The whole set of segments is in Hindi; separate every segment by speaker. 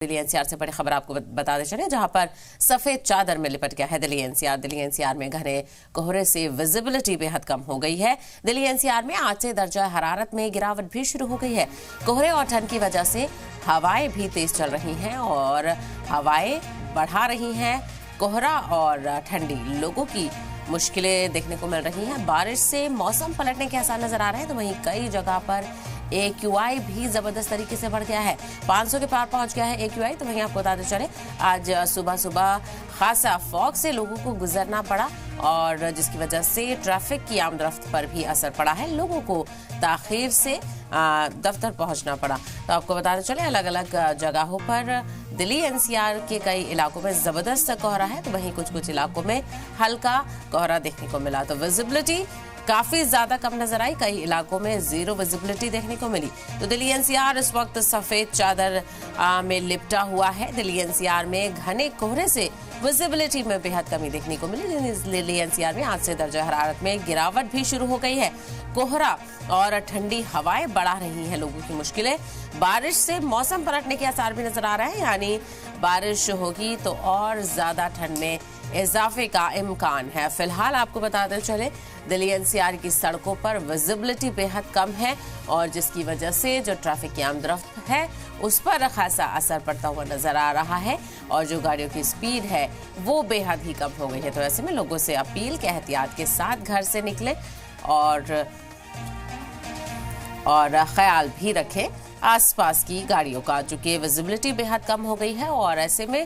Speaker 1: दिल्ली एनसीआर से बड़ी खबर आपको बताते चले, जहां पर सफेद चादर में लिपट गया है दिल्ली एनसीआर में घने कोहरे से विजिबिलिटी बेहद कम हो गई है। दिल्ली एनसीआर में आज से दर्जा हरारत में गिरावट भी शुरू हो गई है। कोहरे और ठंड की वजह से हवाएं भी तेज चल रही हैं और हवाएं बढ़ा रही हैं। कोहरा और ठंडी लोगों की मुश्किलें देखने को मिल रही हैं। बारिश से मौसम पलटने के आसार नजर आ रहे हैं, तो वहीं कई जगह पर AQI भी जबरदस्त तरीके से बढ़ गया है। 500 के पार पहुंच गया है AQI। तो वहीं आपको बताते चले, आज सुबह सुबह खासा फॉग से लोगों को गुजरना पड़ा और जिसकी वजह से ट्रैफिक की आमदरफ्त पर भी असर पड़ा है। लोगों को ताखीर से दफ्तर पहुंचना पड़ा। तो आपको बताते चले, अलग अलग जगहों पर दिल्ली एनसीआर के कई इलाकों में जबरदस्त कोहरा है, तो वहीं कुछ इलाकों में हल्का कोहरा देखने को मिला। तो विजिबिलिटी काफी ज्यादा कम नजर आई, कई इलाकों में जीरो विजिबिलिटी देखने को मिली। तो दिल्ली एनसीआर इस वक्त सफेद चादर में लिपटा हुआ है। दिल्ली एनसीआर में घने कोहरे से विजिबिलिटी में बेहद कमी देखने को मिली। दिल्ली एनसीआर में आज से दर्जा हरारत में गिरावट भी शुरू हो गई है। कोहरा और ठंडी हवाएं बढ़ा रही हैं लोगों की मुश्किलें। बारिश से मौसम पलटने के आसार भी नजर आ रहे हैं, यानी बारिश होगी तो और ज्यादा ठंड में इजाफे का इम्कान है। फिलहाल आपको बताते चले, दिल्ली एनसीआर की सड़कों पर विजिबिलिटी बेहद कम है और जिसकी वजह से जो ट्रैफिक की आमदरफ्त है उस पर खासा असर पड़ता हुआ नजर आ रहा है और जो गाड़ियों की स्पीड है वो बेहद ही कम हो गई है। तो ऐसे में लोगों से अपील के एहतियात के साथ घर से निकलें और ख्याल भी रखें आसपास की गाड़ियों का, चूंकि विजिबिलिटी बेहद कम हो गई है और ऐसे में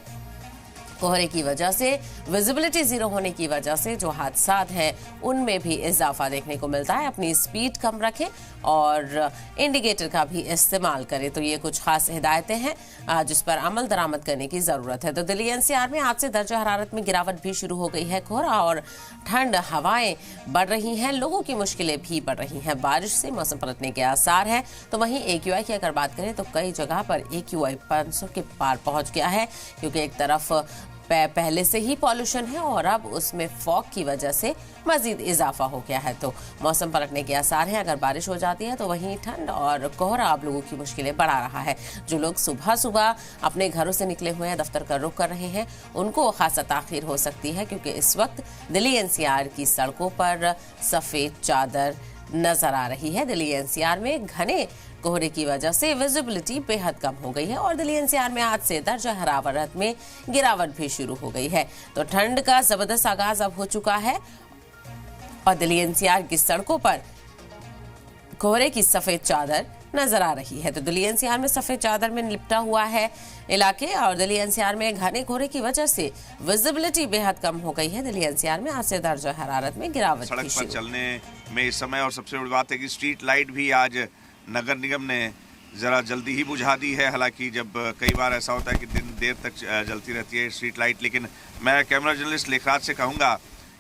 Speaker 1: कोहरे की वजह से, विजिबिलिटी जीरो होने की वजह से जो हादसात हैं उनमें भी इजाफा देखने को मिलता है। अपनी स्पीड कम रखें और इंडिकेटर का भी इस्तेमाल करें। तो ये कुछ खास हिदायतें हैं जिस पर अमल दरामद करने की जरूरत है। तो दिल्ली एनसीआर में आज से दर्जा हरारत में गिरावट भी शुरू हो गई है। कोहरा और ठंड हवाएं बढ़ रही हैं, लोगों की मुश्किलें भी बढ़ रही हैं। बारिश से मौसम पलटने के आसार हैं। तो वहीं AQI की अगर बात करें तो कई जगह पर AQI 500 के पार पहुंच गया है, क्योंकि एक तरफ पहले से ही पॉल्यूशन है और अब उसमें फॉग की वजह से मजीद इजाफा हो गया है। तो मौसम पलटने के आसार हैं। अगर बारिश हो जाती है तो वहीं ठंड और कोहरा आप लोगों की मुश्किलें बढ़ा रहा है। जो लोग सुबह सुबह अपने घरों से निकले हुए हैं, दफ्तर का रुख कर रहे हैं, उनको खासा ताखीर हो सकती है, क्योंकि इस वक्त दिल्ली एनसीआर की सड़कों पर सफेद चादर नजर आ रही है। दिल्ली एनसीआर में घने कोहरे की वजह से विजिबिलिटी बेहद कम हो गई है और दिल्ली एनसीआर में आज से दर्जा हरारत में गिरावट भी शुरू हो गई है। तो ठंड का जबरदस्त आगाज अब हो चुका है और दिल्ली एनसीआर की सड़कों पर कोहरे की सफेद चादर नजर आ रही है। तो दिल्ली एनसीआर में सफेद चादर में लिपटा हुआ है इलाके और दिल्ली एनसीआर में घने कोहरे की वजह से विजिबिलिटी बेहद कम हो गई है। दिल्ली एनसीआर में आज से दर्जा हरारत में गिरावट
Speaker 2: सड़क पर चलने में इस समय, और सबसे बड़ी बात है कि स्ट्रीट लाइट भी आज नगर निगम ने ज़रा जल्दी ही बुझा दी है। हालांकि जब कई बार ऐसा होता है कि दिन देर तक जलती रहती है स्ट्रीट लाइट, लेकिन मैं कैमरा जर्नलिस्ट लेखराज से कहूँगा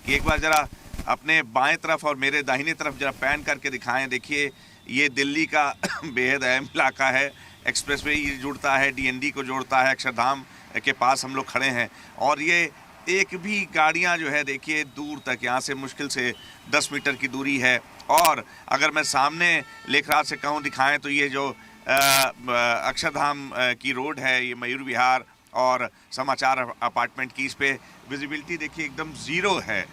Speaker 2: कि एक बार ज़रा अपने बाएं तरफ और मेरे दाहिने तरफ ज़रा पैन करके दिखाएं। देखिए, ये दिल्ली का बेहद अहम इलाका है। एक्सप्रेसवे ये जुड़ता है, DND को जोड़ता है, अक्षरधाम के पास हम लोग खड़े हैं और ये एक भी गाड़ियां जो है, देखिए दूर तक, यहाँ से मुश्किल से 10 मीटर की दूरी है। और अगर मैं सामने लेखराज से कहूँ दिखाएं तो ये जो अक्षरधाम की रोड है, ये मयूर विहार और समाचार अपार्टमेंट की, इस पे विजिबिलिटी देखिए एकदम ज़ीरो है,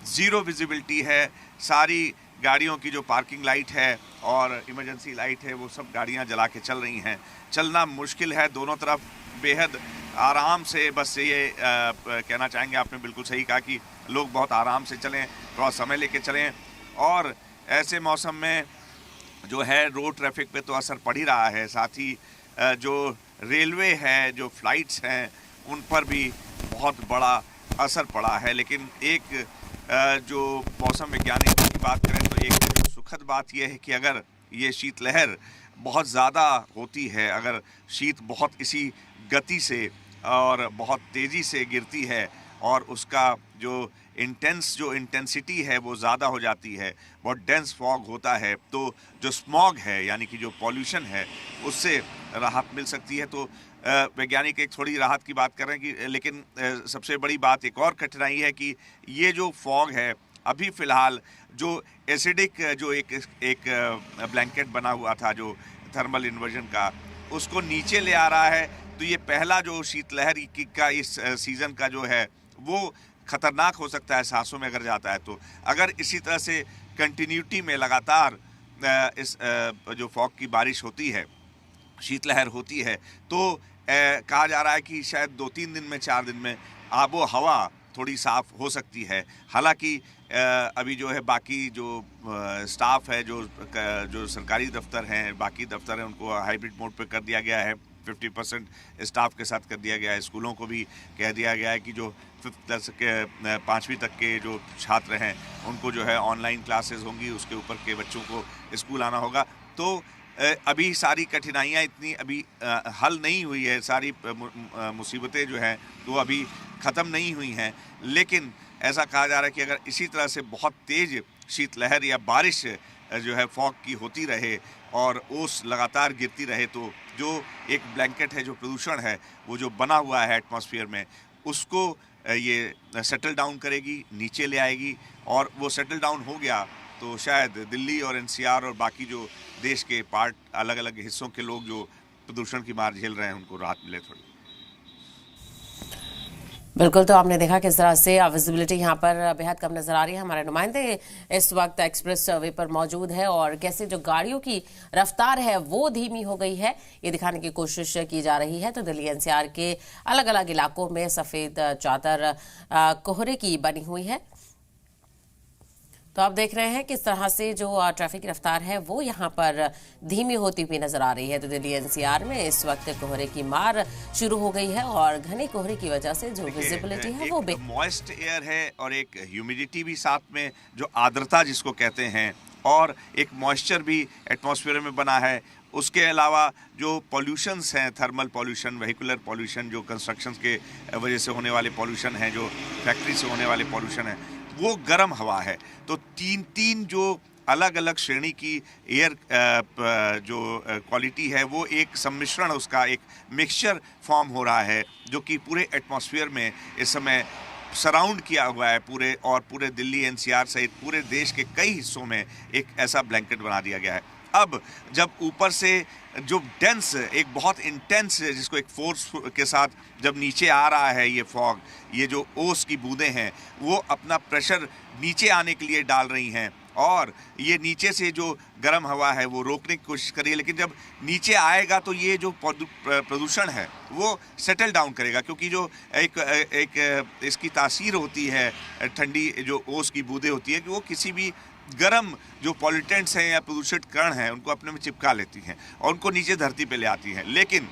Speaker 2: ज़ीरो विजिबिलिटी है। सारी गाड़ियों की जो पार्किंग लाइट है और इमरजेंसी लाइट है वो सब गाड़ियां जला के चल रही हैं। चलना मुश्किल है दोनों तरफ, बेहद आराम से। बस ये कहना चाहेंगे, आपने बिल्कुल सही कहा कि लोग बहुत आराम से चलें, थोड़ा समय लेके चलें। और ऐसे मौसम में जो है रोड ट्रैफिक पे तो असर पड़ ही रहा है, साथ ही जो रेलवे है, जो फ्लाइट्स हैं, उन पर भी बहुत बड़ा असर पड़ा है। लेकिन एक जो मौसम वैज्ञानिकों की बात करें तो एक जो सुखद बात यह है कि अगर ये शीतलहर बहुत ज़्यादा होती है, अगर शीत बहुत इसी गति से और बहुत तेज़ी से गिरती है और उसका जो इंटेंसिटी है वो ज़्यादा हो जाती है, बहुत डेंस फॉग होता है, तो जो स्मॉग है यानी कि जो पॉल्यूशन है उससे राहत मिल सकती है। तो वैज्ञानिक एक थोड़ी राहत की बात कर रहे हैं कि, लेकिन सबसे बड़ी बात एक और कठिनाई है कि ये जो फॉग है अभी फ़िलहाल जो एसिडिक जो एक ब्लैंकेट बना हुआ था जो थर्मल इन्वर्जन का, उसको नीचे ले आ रहा है। तो ये पहला जो शीतलहर का इस सीज़न का जो है वो खतरनाक हो सकता है सांसों में अगर जाता है तो। अगर इसी तरह से कंटिन्यूटी में लगातार इस जो फॉग की बारिश होती है, शीतलहर होती है, तो कहा जा रहा है कि शायद 2-3 दिन में, 4 दिन में आबो हवा थोड़ी साफ़ हो सकती है। हालांकि अभी जो है बाकी जो स्टाफ है, जो सरकारी दफ्तर हैं, बाकी दफ्तर हैं, उनको हाइब्रिड मोड पे कर दिया गया है। 50% स्टाफ के साथ कर दिया गया है। स्कूलों को भी कह दिया गया है कि जो 5वीं तक के जो छात्र हैं उनको जो है ऑनलाइन क्लासेस होंगी, उसके ऊपर के बच्चों को स्कूल आना होगा। तो अभी सारी कठिनाइयाँ इतनी अभी हल नहीं हुई है, सारी मुसीबतें जो हैं तो अभी ख़त्म नहीं हुई हैं। लेकिन ऐसा कहा जा रहा है कि अगर इसी तरह से बहुत तेज़ शीतलहर या बारिश जो है फॉग की होती रहे और ओस लगातार गिरती रहे, तो जो एक ब्लैंकेट है, जो प्रदूषण है, वो जो बना हुआ है एटमॉस्फेयर में, उसको ये सेटल डाउन करेगी, नीचे ले आएगी। और वो सेटल डाउन हो गया तो शायद दिल्ली और एनसीआर और बाकी जो देश के पार्ट अलग अलग हिस्सों के लोग जो प्रदूषण की मार झेल रहे हैं उनको राहत मिले थोड़ी।
Speaker 1: बिल्कुल, तो आपने देखा किस तरह से विजिबिलिटी यहाँ पर बेहद कम नजर आ रही है। हमारे नुमाइंदे इस वक्त एक्सप्रेस वे पर मौजूद है और कैसे जो गाड़ियों की रफ्तार है वो धीमी हो गई है, ये दिखाने की कोशिश की जा रही है। तो दिल्ली एनसीआर के अलग अलग इलाकों में सफेद चादर कोहरे की बनी हुई है। तो आप देख रहे हैं किस तरह से जो ट्रैफिक की रफ्तार है वो यहाँ पर धीमी होती हुई नजर आ रही है। तो दिल्ली एनसीआर में इस वक्त कोहरे की मार शुरू हो गई है और घने कोहरे की वजह से जो विजिबिलिटी है वो
Speaker 2: मॉइस्ट एयर है और एक ह्यूमिडिटी भी साथ में, जो आर्द्रता जिसको कहते हैं, और एक मॉइस्चर भी एटमॉस्फेयर में बना है। उसके अलावा जो पॉल्यूशंस हैं, थर्मल पॉल्यूशन, वेहिकुलर पॉल्यूशन, जो कंस्ट्रक्शन के वजह से होने वाले पॉल्यूशन हैं, जो फैक्ट्री से होने वाले पॉल्यूशन हैं, वो गर्म हवा है। तो तीन जो अलग अलग श्रेणी की एयर जो क्वालिटी है वो एक सम्मिश्रण, उसका एक मिक्सचर फॉर्म हो रहा है, जो कि पूरे एटमॉस्फेयर में इस समय सराउंड किया हुआ है पूरे दिल्ली एनसीआर सहित पूरे देश के कई हिस्सों में एक ऐसा ब्लैंकेट बना दिया गया है। अब जब ऊपर से जो डेंस, एक बहुत इंटेंस, जिसको एक फोर्स के साथ जब नीचे आ रहा है ये फॉग, ये जो ओस की बूंदें हैं वो अपना प्रेशर नीचे आने के लिए डाल रही हैं और ये नीचे से जो गर्म हवा है वो रोकने की कोशिश करिए। लेकिन जब नीचे आएगा तो ये जो प्रदूषण है वो सेटल डाउन करेगा, क्योंकि जो एक इसकी तासीर होती है, ठंडी जो ओस की बूंदें होती है कि वो किसी भी गर्म जो पॉल्यूटेंट्स हैं या प्रदूषित कण हैं उनको अपने में चिपका लेती हैं और उनको नीचे धरती पे ले आती हैं। लेकिन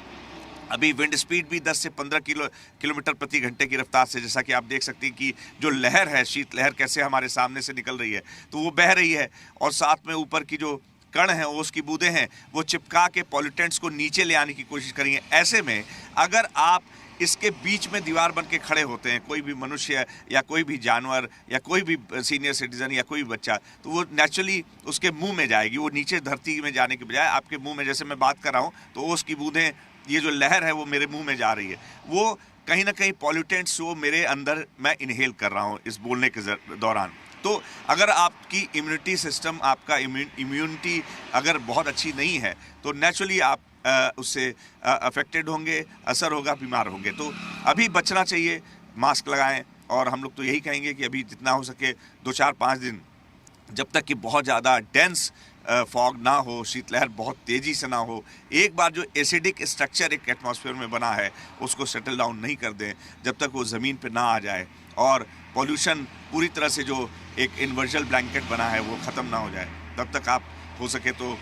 Speaker 2: अभी विंड स्पीड भी 10 से 15 किलोमीटर प्रति घंटे की रफ्तार से, जैसा कि आप देख सकते हैं कि जो लहर है, शीतलहर कैसे हमारे सामने से निकल रही है, तो वो बह रही है और साथ में ऊपर की जो कण है, ओस की बूंदें हैं, वो चिपका के पॉल्यूटेंट्स को नीचे ले आने की कोशिश करेंगे। ऐसे में अगर आप इसके बीच में दीवार बन के खड़े होते हैं, कोई भी मनुष्य या कोई भी जानवर या कोई भी सीनियर सिटीजन या कोई भी बच्चा, तो वो नेचुरली उसके मुंह में जाएगी। वो नीचे धरती में जाने के बजाय आपके मुंह में, जैसे मैं बात कर रहा हूँ तो ओस की बूंदें, ये जो लहर है वो मेरे मुंह में जा रही है, वो कहीं ना कहीं पॉल्यूटेंट्स वो मेरे अंदर मैं इनहेल कर रहा हूँ इस बोलने के दौरान। तो अगर आपकी इम्यूनिटी सिस्टम, आपका इम्यूनिटी अगर बहुत अच्छी नहीं है तो नेचुरली आप उससे अफेक्टेड होंगे, असर होगा, बीमार होंगे। तो अभी बचना चाहिए, मास्क लगाएं और हम लोग तो यही कहेंगे कि अभी जितना हो सके 2-4-5 दिन, जब तक कि बहुत ज़्यादा डेंस फॉग ना हो, शीतलहर बहुत तेज़ी से ना हो, एक बार जो एसिडिक स्ट्रक्चर एक एटमॉस्फेयर में बना है उसको सेटल डाउन नहीं कर दें, जब तक वो ज़मीन पे ना आ जाए और पॉल्यूशन पूरी तरह से जो एक इन्वर्जल ब्लैंकेट बना है वो ख़त्म ना हो जाए, तब तक आप हो सके तो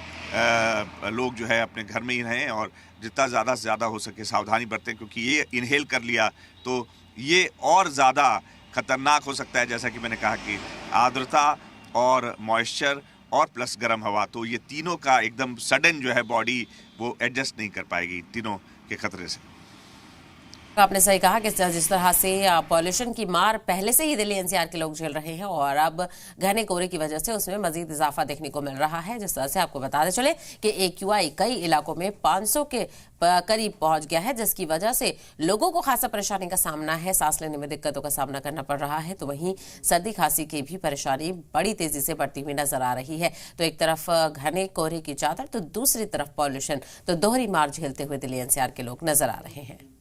Speaker 2: लोग जो है अपने घर में ही रहें और जितना ज़्यादा से ज़्यादा हो सके सावधानी बरतें, क्योंकि ये इनहेल कर लिया तो ये और ज़्यादा खतरनाक हो सकता है। जैसा कि मैंने कहा कि आर्द्रता और मॉइस्चर और प्लस गर्म हवा, तो ये तीनों का एकदम सडन जो है बॉडी वो एडजस्ट नहीं कर पाएगी तीनों के खतरे से।
Speaker 1: आपने सही कहा कि जिस तरह से पॉल्यूशन की मार पहले से ही दिल्ली एनसीआर के लोग झेल रहे हैं और अब घने कोहरे की वजह से उसमें मजीद इजाफा देखने को मिल रहा है। जिस तरह से आपको बताते चले कि AQI कई इलाकों में 500 के करीब पहुंच गया है, जिसकी वजह से लोगों को खासा परेशानी का सामना है, सांस लेने में दिक्कतों का सामना करना पड़ रहा है। तो वहीं सर्दी खांसी की भी परेशानी बड़ी तेजी से बढ़ती हुई नजर आ रही है। तो एक तरफ घने कोहरे की चादर तो दूसरी तरफ पॉल्यूशन, तो दोहरी मार झेलते हुए दिल्ली एनसीआर के लोग नजर आ रहे हैं।